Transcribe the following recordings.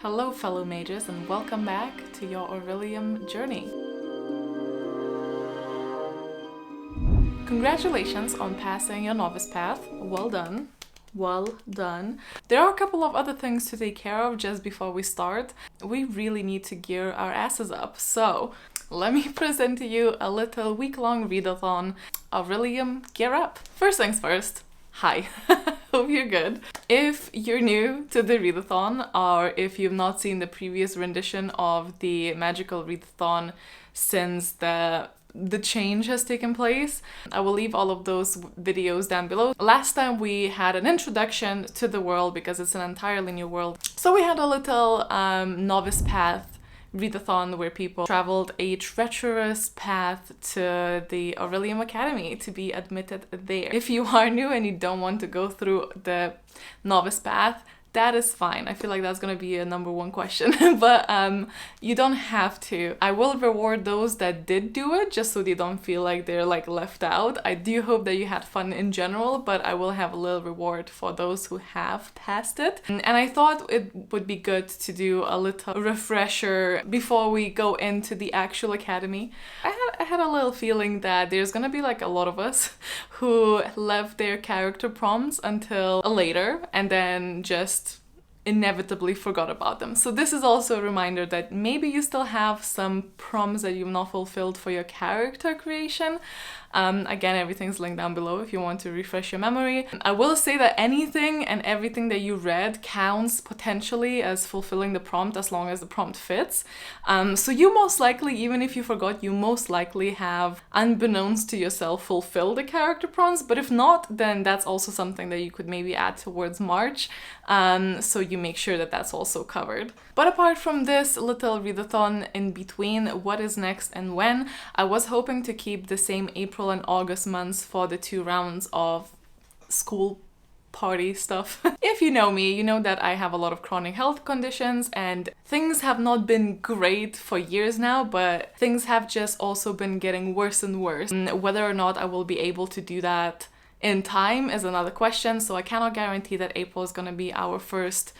Hello fellow mages and welcome back to your Orilium journey. Congratulations on passing your novice path. Well done. Well done. There are a couple of other things to take care of just before we start. We really need to gear our asses up. So let me present to you a little week-long readathon. Orilium, gear up. First things first. Hi, hope you're good. If you're new to the readathon, or if you've not seen the previous rendition of the magical readathon since the change has taken place, I will leave all of those videos down below. Last time we had an introduction to the world because it's an entirely new world. So we had a little novice path readathon where people traveled a treacherous path to the Orilium Academy to be admitted there. If you are new and you don't want to go through the novice path, that is fine. I feel like that's gonna be a #1 question, but you don't have to. I will reward those that did do it just so they don't feel like they're like left out. I do hope that you had fun in general, but I will have a little reward for those who have passed it. And I thought it would be good to do a little refresher before we go into the actual academy. I had a little feeling that there's gonna be like a lot of us who left their character prompts until later and then just inevitably forgot about them. So this is also a reminder that maybe you still have some prompts that you've not fulfilled for your character creation. Again, everything's linked down below if you want to refresh your memory. I will say that anything and everything that you read counts potentially as fulfilling the prompt as long as the prompt fits. So you most likely, even if you forgot, you most likely have, unbeknownst to yourself, fulfilled the character prompts. But if not, then that's also something that you could maybe add towards March. So you make sure that that's also covered. But apart from this little readathon in between what is next and when, I was hoping to keep the same April and August months for the 2 rounds of school party stuff. If you know me, you know that I have a lot of chronic health conditions and things have not been great for years now, but things have just also been getting worse and worse. And whether or not I will be able to do that in time is another question, so I cannot guarantee that April is going to be our first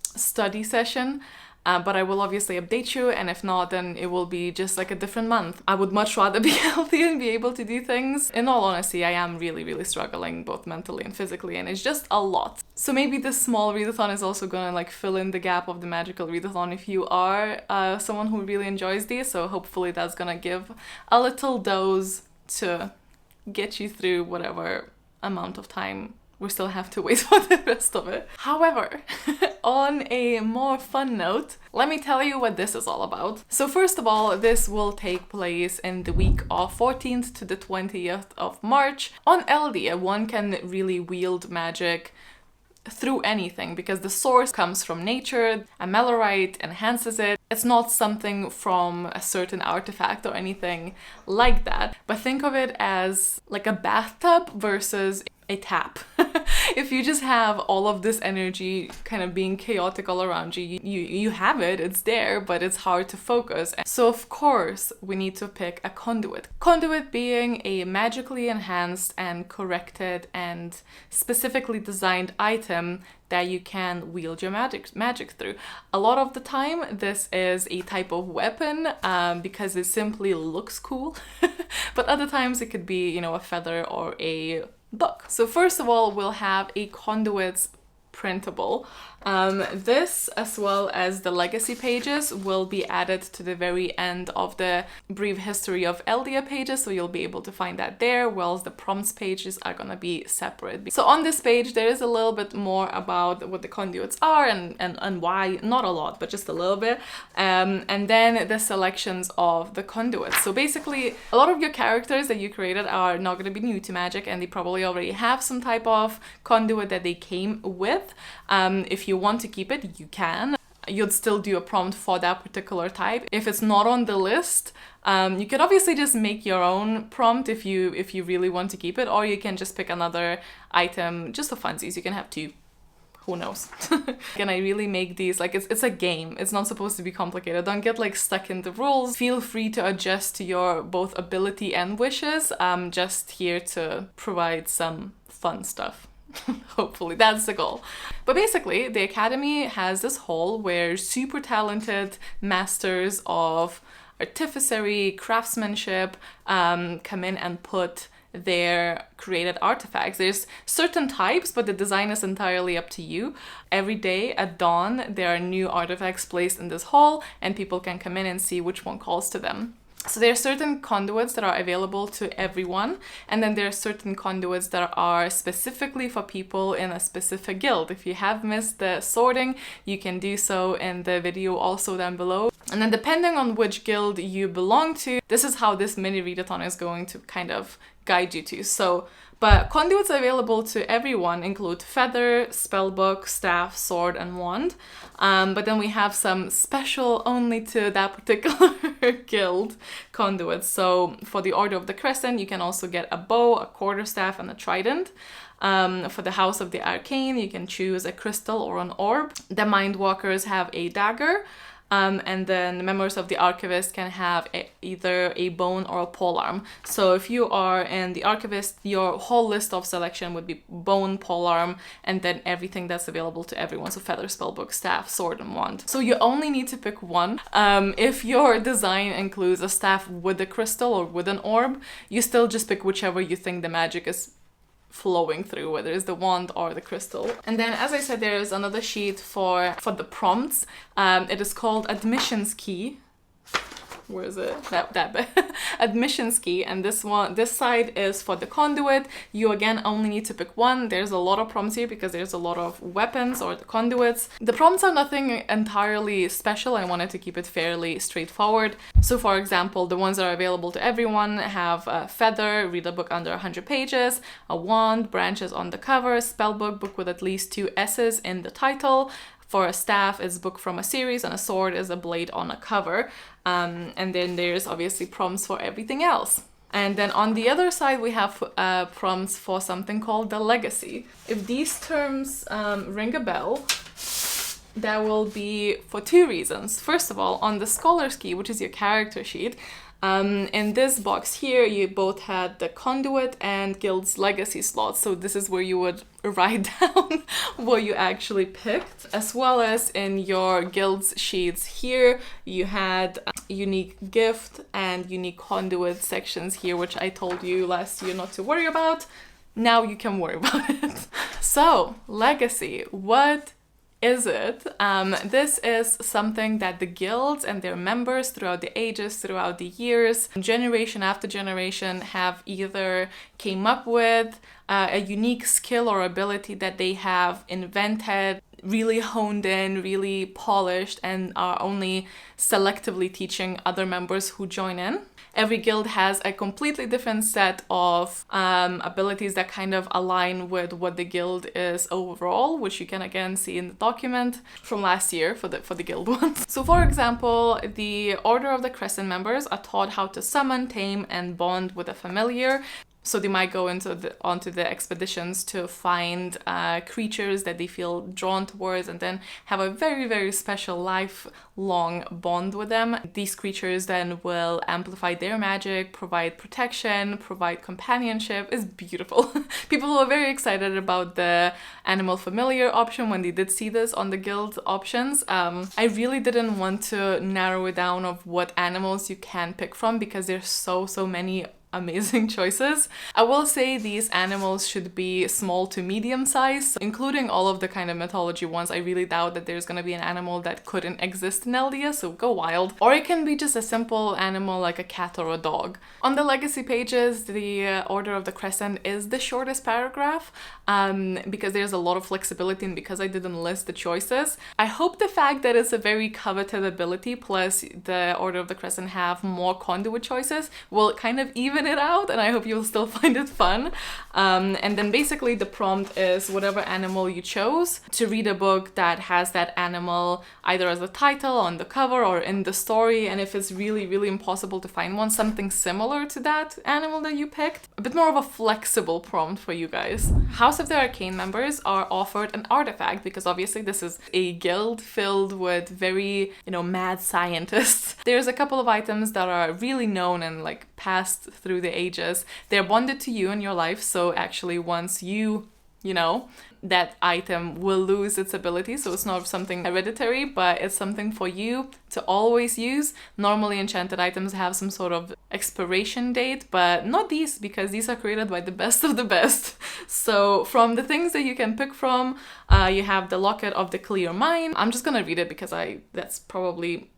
study session. But I will obviously update you, and if not, then it will be just like a different month. I would much rather be healthy and be able to do things. In all honesty, I am really struggling both mentally and physically, and it's just a lot. So maybe this small readathon is also gonna like fill in the gap of the magical readathon if you are someone who really enjoys these, so hopefully that's gonna give a little dose to get you through whatever amount of time we still have to wait for the rest of it. However, on a more fun note, let me tell you what this is all about. So first of all, this will take place in the week of 14th to the 20th of March. On Eldia, one can really wield magic through anything because the source comes from nature. A Melorite enhances it. It's not something from a certain artifact or anything like that, but think of it as like a bathtub versus a tap. If you just have all of this energy kind of being chaotic all around you, you have it, it's there, but it's hard to focus. So of course we need to pick a conduit. Conduit being a magically enhanced and corrected and specifically designed item that you can wield your magic through. A lot of the time this is a type of weapon because it simply looks cool, but other times it could be, you know, a feather or a book. So first of all, we'll have a Conduits printable. This, as well as the legacy pages, will be added to the very end of the brief history of Eldia pages, so you'll be able to find that there, whilst the prompts pages are gonna be separate. So on this page there is a little bit more about what the conduits are and why, not a lot, but just a little bit, and then the selections of the conduits. So basically a lot of your characters that you created are not gonna be new to magic, and they probably already have some type of conduit that they came with. If you want to keep it, you can. You'd still do a prompt for that particular type. If it's not on the list, you can obviously just make your own prompt if you really want to keep it, or you can just pick another item just for funsies. You can have 2. Who knows? Can I really make these like it's a game? It's not supposed to be complicated. Don't get like stuck in the rules. Feel free to adjust to your both ability and wishes. I'm just here to provide some fun stuff. Hopefully, that's the goal. But basically, the Academy has this hall where super talented masters of artificery, craftsmanship come in and put their created artifacts. There's certain types, but the design is entirely up to you. Every day at dawn, there are new artifacts placed in this hall, and people can come in and see which one calls to them. So there are certain conduits that are available to everyone, and then there are certain conduits that are specifically for people in a specific guild. If you have missed the sorting, you can do so in the video also down below. And then depending on which guild you belong to, this is how this mini readathon is going to kind of guide you to. But conduits available to everyone include feather, spellbook, staff, sword, and wand. But then we have some special only to that particular guild conduits. So for the Order of the Crescent, you can also get a bow, a quarterstaff, and a trident. For the House of the Arcane, you can choose a crystal or an orb. The Mindwalkers have a dagger. And then the members of the Archivists can have either a bone or a polearm. So if you are in the Archivist, your whole list of selection would be bone, polearm, and then everything that's available to everyone. So feather, spellbook, staff, sword, and wand. So you only need to pick one. If your design includes a staff with a crystal or with an orb, you still just pick whichever you think the magic is flowing through, whether it's the wand or the crystal. And then, as I said, there is another sheet for the prompts. It is called Admissions Key. Where is it? That bit. Admissions key, and this side is for the conduit. You again only need to pick one. There's a lot of prompts here because there's a lot of weapons or the conduits. The prompts are nothing entirely special. I wanted to keep it fairly straightforward. So for example, the ones that are available to everyone have a feather, read a book under 100 pages, a wand, branches on the cover, spellbook, book with at least 2 S's in the title. For a staff, it's book from a series, and a sword is a blade on a cover. And then there's obviously prompts for everything else. And then on the other side, we have prompts for something called the legacy. If these terms ring a bell, that will be for 2 reasons. First of all, on the Scholar's Key, which is your character sheet, in this box here, you both had the conduit and guild's legacy slots. So this is where you would write down what you actually picked, as well as in your guild's sheets here, you had unique gift and unique conduit sections here, which I told you last year not to worry about. Now you can worry about it. So, legacy, what is it? This is something that the guilds and their members throughout the ages, throughout the years, generation after generation have either came up with a unique skill or ability that they have invented, really honed in, really polished, and are only selectively teaching other members who join in. Every guild has a completely different set of abilities that kind of align with what the guild is overall, which you can again see in the document from last year for the guild ones. So for example, the Order of the Crescent members are taught how to summon, tame, and bond with a familiar. So they might go onto the expeditions to find creatures that they feel drawn towards, and then have a very, very special lifelong bond with them. These creatures then will amplify their magic, provide protection, provide companionship. It's beautiful. People were very excited about the animal familiar option when they did see this on the guild options. I really didn't want to narrow it down of what animals you can pick from because there's so many amazing choices. I will say these animals should be small to medium size, including all of the kind of mythology ones. I really doubt that there's gonna be an animal that couldn't exist in Eldia, so go wild. Or it can be just a simple animal like a cat or a dog. On the legacy pages, the Order of the Crescent is the shortest paragraph because there's a lot of flexibility and because I didn't list the choices. I hope the fact that it's a very coveted ability plus the Order of the Crescent have more conduit choices will kind of even it out, and I hope you'll still find it fun. And then basically the prompt is whatever animal you chose to read a book that has that animal either as a title on the cover or in the story, and if it's really, really impossible to find one, something similar to that animal that you picked. A bit more of a flexible prompt for you guys. House of the Arcane members are offered an artifact because obviously this is a guild filled with very, mad scientists. There's a couple of items that are really known and passed through the ages. They're bonded to you in your life, so actually once you you know, that item will lose its ability. So it's not something hereditary, but it's something for you to always use. Normally enchanted items have some sort of expiration date, but not these, because these are created by the best of the best. So from the things that you can pick from, you have the Locket of the Clear Mind. I'm just gonna read it because that's probably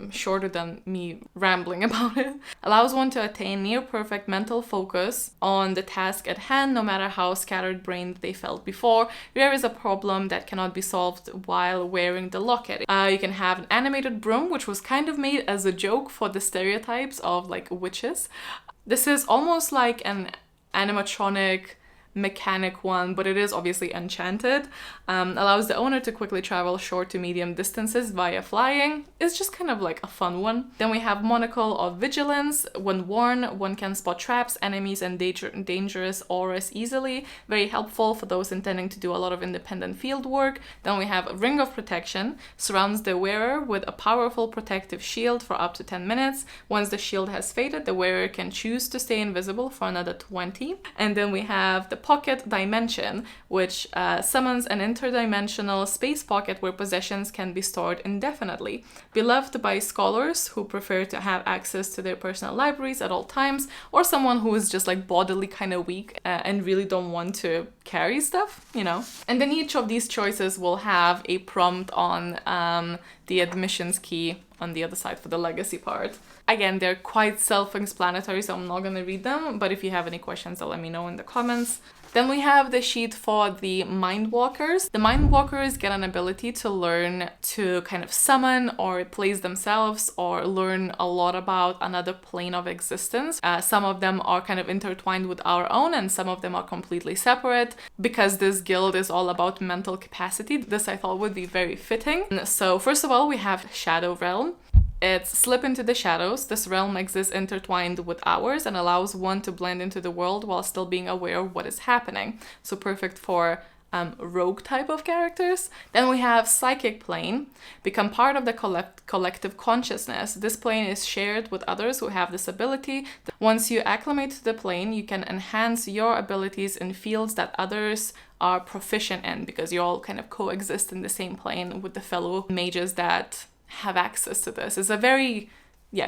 shorter than me rambling about it. Allows one to attain near perfect mental focus on the task at hand, no matter how scattered brained they felt before. There is a problem that cannot be solved while wearing the locket. You can have an animated broom, which was kind of made as a joke for the stereotypes of like witches. This is almost like an animatronic mechanic one, but it is obviously enchanted. Allows the owner to quickly travel short to medium distances via flying. It's just kind of like a fun one. Then we have Monocle of Vigilance. When worn, one can spot traps, enemies, and dangerous auras easily. Very helpful for those intending to do a lot of independent field work. Then we have Ring of Protection. Surrounds the wearer with a powerful protective shield for up to 10 minutes. Once the shield has faded, the wearer can choose to stay invisible for another 20. And then we have the Pocket Dimension, which summons an interdimensional space pocket where possessions can be stored indefinitely. Beloved by scholars who prefer to have access to their personal libraries at all times, or someone who is just like bodily kind of weak and really don't want to carry stuff, you know. And then each of these choices will have a prompt on the admissions key on the other side for the legacy part. Again, they're quite self-explanatory, so I'm not going to read them, but if you have any questions, let me know in the comments. Then we have the sheet for the Mindwalkers. The Mindwalkers get an ability to learn to kind of summon or replace themselves or learn a lot about another plane of existence. Some of them are kind of intertwined with our own, and some of them are completely separate. Because this guild is all about mental capacity, this I thought would be very fitting. So first of all, we have Shadow Realm. It's slip into the shadows. This realm exists intertwined with ours and allows one to blend into the world while still being aware of what is happening. So perfect for rogue type of characters. Then we have Psychic Plane. Become part of the collective consciousness. This plane is shared with others who have this ability. Once you acclimate to the plane, you can enhance your abilities in fields that others are proficient in, because you all kind of coexist in the same plane with the fellow mages that have access to this. It's a very,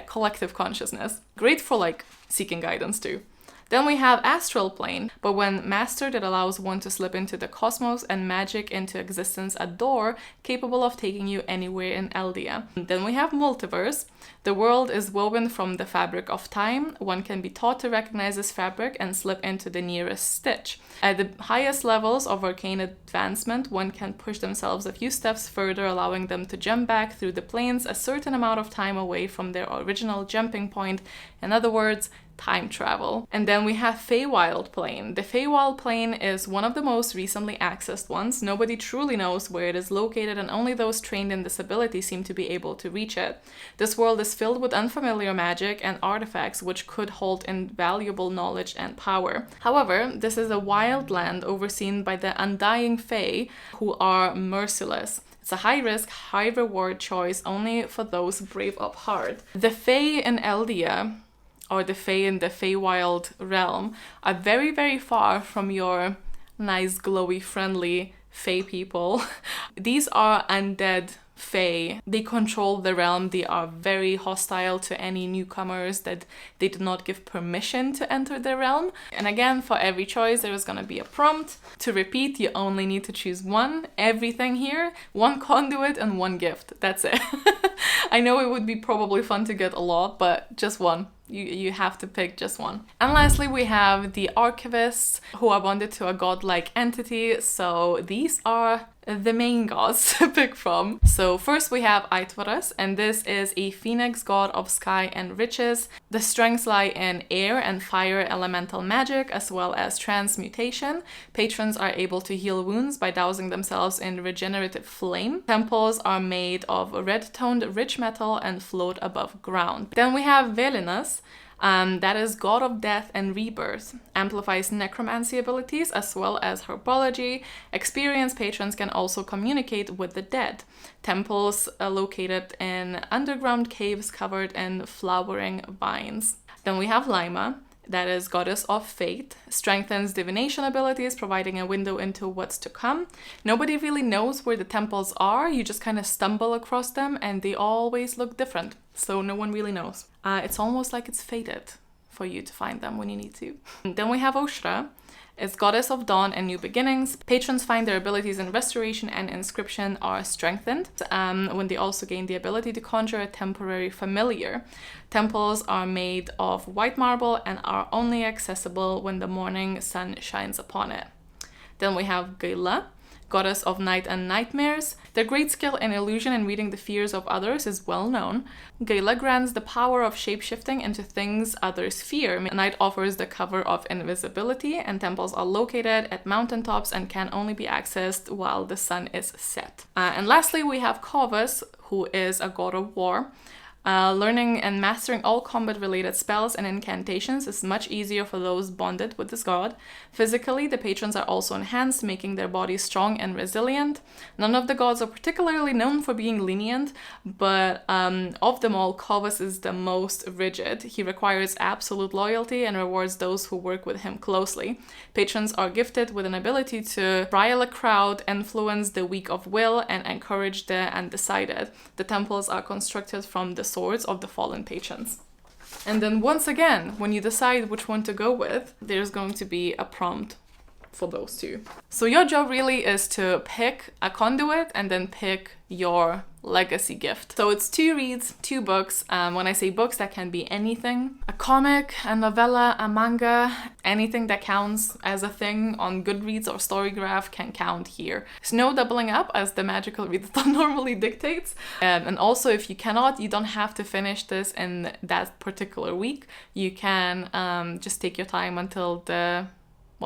collective consciousness. Great for like seeking guidance too. Then we have Astral Plane, but when mastered, it allows one to slip into the cosmos and magic into existence a door capable of taking you anywhere in Eldia. Then we have Multiverse. The world is woven from the fabric of time. One can be taught to recognize this fabric and slip into the nearest stitch. At the highest levels of arcane advancement, one can push themselves a few steps further, allowing them to jump back through the planes a certain amount of time away from their original jumping point. In other words, time travel. And then we have Feywild Plane. The Feywild Plane is one of the most recently accessed ones. Nobody truly knows where it is located, and only those trained in this ability seem to be able to reach it. This world is filled with unfamiliar magic and artifacts which could hold invaluable knowledge and power. However, this is a wild land overseen by the undying Fey, who are merciless. It's a high-risk, high-reward choice only for those brave of heart. The Fey in Eldia, or the Fey in the Feywild realm, are very, very far from your nice, glowy, friendly Fey people. These are undead Fey. They control the realm. They are very hostile to any newcomers that they do not give permission to enter the realm. And again, for every choice, there is going to be a prompt. To repeat, you only need to choose one. Everything here, one conduit and one gift. That's it. I know it would be probably fun to get a lot, but just one. You have to pick just one. And lastly, we have the Archivists, who are bonded to a godlike entity. So these are the main gods to pick from. So first we have Eightvarus, and this is a phoenix god of sky and riches. The strengths lie in air and fire elemental magic, as well as transmutation. Patrons are able to heal wounds by dousing themselves in regenerative flame. Temples are made of red-toned rich metal and float above ground. Then we have Velinus. That is god of death and rebirth. Amplifies necromancy abilities as well as herbology. Experienced patrons can also communicate with the dead. Temples are located in underground caves covered in flowering vines. Then we have Lima. that is goddess of fate, strengthens divination abilities, providing a window into what's to come. Nobody really knows where the temples are, you just kind of stumble across them and they always look different, so no one really knows. It's almost like it's fated for you to find them when you need to. Then we have Oshira. It's goddess of dawn and new beginnings. Patrons find their abilities in restoration and inscription are strengthened when they also gain the ability to conjure a temporary familiar. Temples are made of white marble and are only accessible when the morning sun shines upon it. Then we have Gela, goddess of night and nightmares. Their great skill in illusion and reading the fears of others is well known. Gela grants the power of shapeshifting into things others fear. Night offers the cover of invisibility, and temples are located at mountaintops and can only be accessed while the sun is set. And lastly, we have Corvus, who is a god of war. Learning and mastering all combat-related spells and incantations is much easier for those bonded with this god. Physically, the patrons are also enhanced, making their bodies strong and resilient. None of the gods are particularly known for being lenient, but of them all, Corvus is the most rigid. He requires absolute loyalty and rewards those who work with him closely. Patrons are gifted with an ability to rile a crowd, influence the weak of will, and encourage the undecided. The temples are constructed from the swords of the fallen patrons. And then once again, when you decide which one to go with, there's going to be a prompt for those two. So your job really is to pick a conduit and then pick your legacy gift. So it's 2 reads, 2 books. When I say books, that can be anything. A comic, a novella, a manga, anything that counts as a thing on Goodreads or Storygraph can count here. There's no doubling up as the magical readathon normally dictates. And also if you cannot, you don't have to finish this in that particular week. You can just take your time until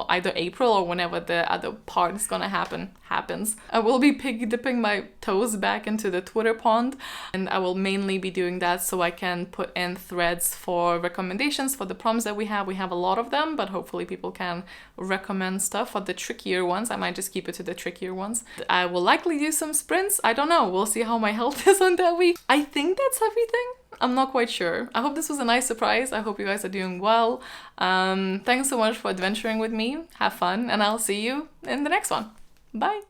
either April or whenever the other part is gonna happens. I will be piggy dipping my toes back into the Twitter pond, and I will mainly be doing that so I can put in threads for recommendations for the prompts that we have. We have a lot of them, but hopefully people can recommend stuff for the trickier ones. I might just keep it to the trickier ones. I will likely do some sprints. I don't know. We'll see how my health is on that week. I think that's everything. I'm not quite sure. I hope this was a nice surprise. I hope you guys are doing well. Thanks so much for adventuring with me. Have fun, and I'll see you in the next one. Bye!